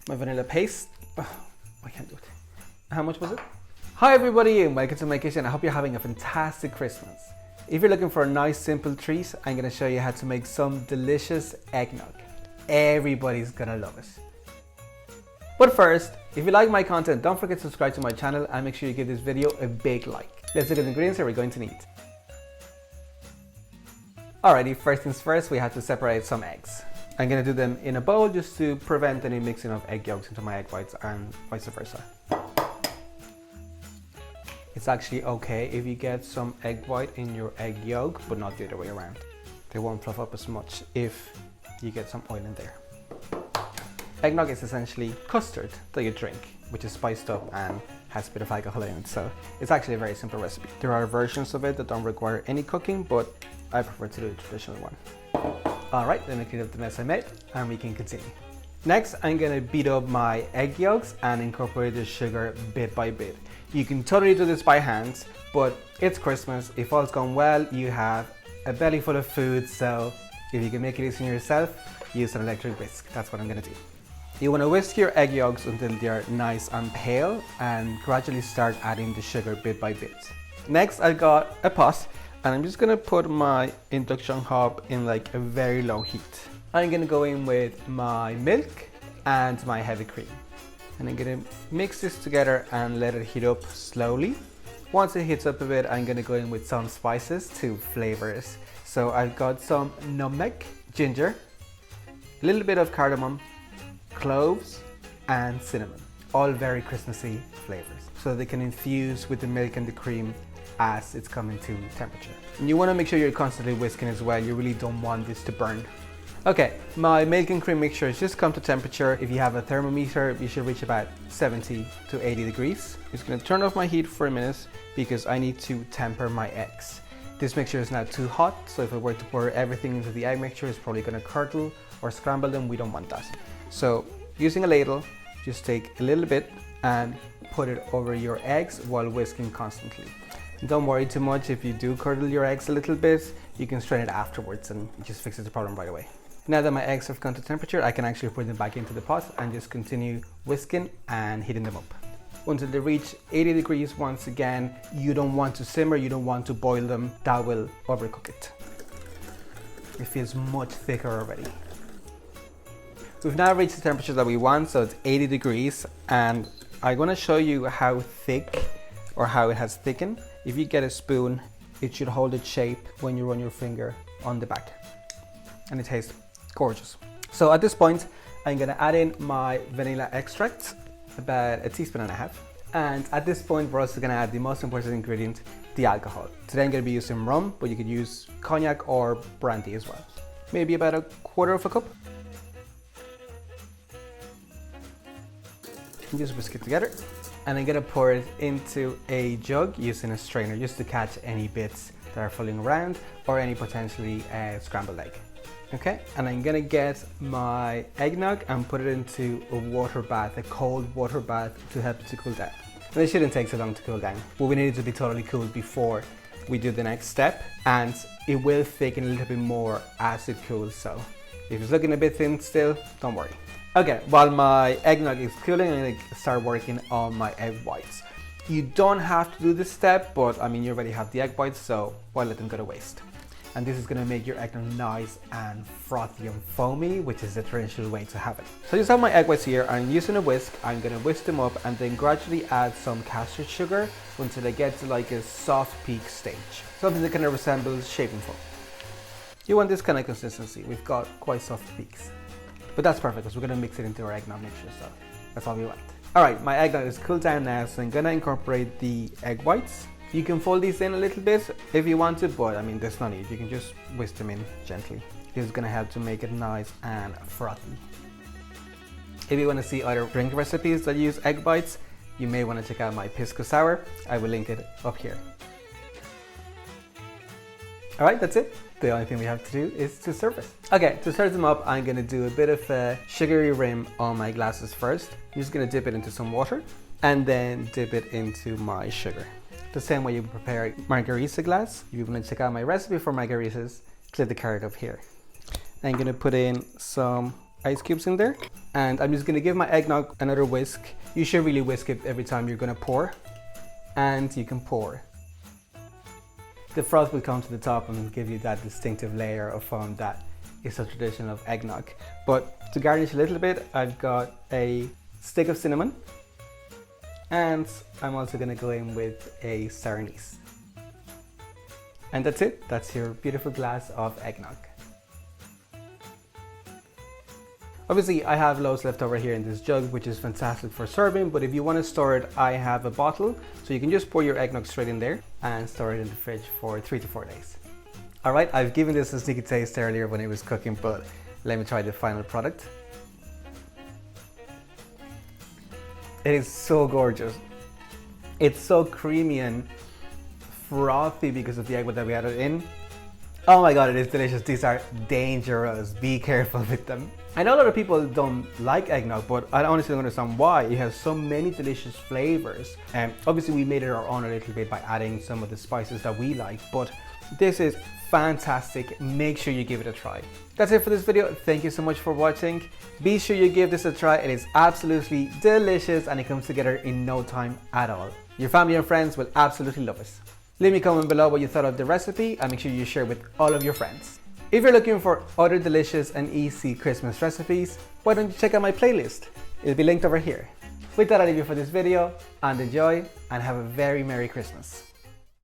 My vanilla paste. Oh, I can't do it. How much was it? Hi everybody and welcome to my kitchen. I hope you're having a fantastic Christmas. If you're looking for a nice simple treat, I'm going to show you how to make some delicious eggnog. Everybody's gonna love it. But first, if you like my content, don't forget to subscribe to my channel and make sure you give this video a big like. Let's look at the ingredients that we're going to need. Alrighty, first things first, we have to separate some eggs. I'm going to do them in a bowl just to prevent any mixing of egg yolks into my egg whites and vice versa. It's actually okay if you get some egg white in your egg yolk, but not the other way around. They won't fluff up as much if you get some oil in there. Eggnog is essentially custard that you drink, which is spiced up and has a bit of alcohol in it, so it's actually a very simple recipe. There are versions of it that don't require any cooking, but I prefer to do the traditional one. Alright, let me clean up the mess I made and we can continue. Next, I'm going to beat up my egg yolks and incorporate the sugar bit by bit. You can totally do this by hand, but it's Christmas. If all's gone well, you have a belly full of food, so if you can make it easy on yourself, use an electric whisk. That's what I'm going to do. You want to whisk your egg yolks until they're nice and pale and gradually start adding the sugar bit by bit. Next, I've got a pot and I'm just going to put my induction hob in like a very low heat. I'm going to go in with my milk and my heavy cream. And I'm going to mix this together and let it heat up slowly. Once it heats up a bit, I'm going to go in with some spices to flavor it. So I've got some nutmeg, ginger, a little bit of cardamom, cloves and cinnamon. All very Christmassy flavors. So they can infuse with the milk and the cream as it's coming to temperature. And you want to make sure you're constantly whisking as well. You really don't want this to burn. Okay, my milk and cream mixture has just come to temperature. If you have a thermometer, you should reach about 70 to 80 degrees. I'm just going to turn off my heat for a minute because I need to temper my eggs. This mixture is now too hot, so if I were to pour everything into the egg mixture, it's probably going to curdle or scramble them. We don't want that. So using a ladle, just take a little bit and put it over your eggs while whisking constantly. Don't worry too much if you do curdle your eggs a little bit. You can strain it afterwards and it just fixes the problem right away. Now that my eggs have gone to temperature, I can actually put them back into the pot and just continue whisking and heating them up until they reach 80 degrees. Once again, you don't want to simmer, you don't want to boil them. That will overcook it. It feels much thicker already. We've now reached the temperature that we want, so it's 80 degrees, and I'm going to show you how thick or how it has thickened. If you get a spoon, it should hold its shape when you run your finger on the back, and it tastes gorgeous. So at this point, I'm going to add in my vanilla extract, about a teaspoon and a half. And at this point, we're also going to add the most important ingredient, the alcohol. Today I'm going to be using rum, but you could use cognac or brandy as well. Maybe about a quarter of a cup. And just whisk it together. And I'm going to pour it into a jug using a strainer just to catch any bits that are floating around or any potentially scrambled egg. Okay, and I'm going to get my eggnog and put it into a water bath, a cold water bath, to help it to cool down. And it shouldn't take so long to cool down, but we need it to be totally cool before we do the next step, and it will thicken a little bit more as it cools. So if it's looking a bit thin still, don't worry. Okay, while my eggnog is cooling, I'm going to start working on my egg whites. You don't have to do this step, but I mean, you already have the egg whites, so why let them go to waste? And this is going to make your eggnog nice and frothy and foamy, which is the traditional way to have it. So I just have my egg whites here. I'm using a whisk. I'm going to whisk them up and then gradually add some caster sugar until they get to like a soft peak stage. Something that kind of resembles shaving foam. You want this kind of consistency. We've got quite soft peaks. But that's perfect because we're going to mix it into our eggnog mixture, so that's all we want. Alright, my eggnog is cooled down now, so I'm going to incorporate the egg whites. You can fold these in a little bit if you want to, but I mean, there's no need. You can just whisk them in gently. This is going to help to make it nice and frothy. If you want to see other drink recipes that use egg whites, you may want to check out my pisco sour. I will link it up here. Alright, that's it. The only thing we have to do is to serve it. Okay, to serve them up, I'm going to do a bit of a sugary rim on my glasses first. I'm just going to dip it into some water and then dip it into my sugar. The same way you prepare a margarita glass. If you want to check out my recipe for margaritas, click the card up here. I'm going to put in some ice cubes in there. And I'm just gonna give my eggnog another whisk. You should really whisk it every time you're gonna pour. And you can pour. The froth will come to the top and give you that distinctive layer of foam that is so traditional of eggnog. But to garnish a little bit, I've got a stick of cinnamon. And I'm also gonna go in with a sour anise. And that's it. That's your beautiful glass of eggnog. Obviously, I have loads left over here in this jug, which is fantastic for serving, but if you want to store it, I have a bottle, so you can just pour your eggnog straight in there and store it in the fridge for 3 to 4 days. All right, I've given this a sneaky taste earlier when it was cooking, but let me try the final product. It is so gorgeous. It's so creamy and frothy because of the egg that we added in. Oh my god, it is delicious. These are dangerous. Be careful with them. I know a lot of people don't like eggnog, but I honestly don't understand why. It has so many delicious flavors. And obviously we made it our own a little bit by adding some of the spices that we like, but this is fantastic. Make sure you give it a try. That's it for this video. Thank you so much for watching. Be sure you give this a try. It is absolutely delicious and it comes together in no time at all. Your family and friends will absolutely love it. Leave me a comment below what you thought of the recipe and make sure you share with all of your friends. If you're looking for other delicious and easy Christmas recipes, why don't you check out my playlist? It'll be linked over here. With that, I leave you for this video, and enjoy and have a very Merry Christmas.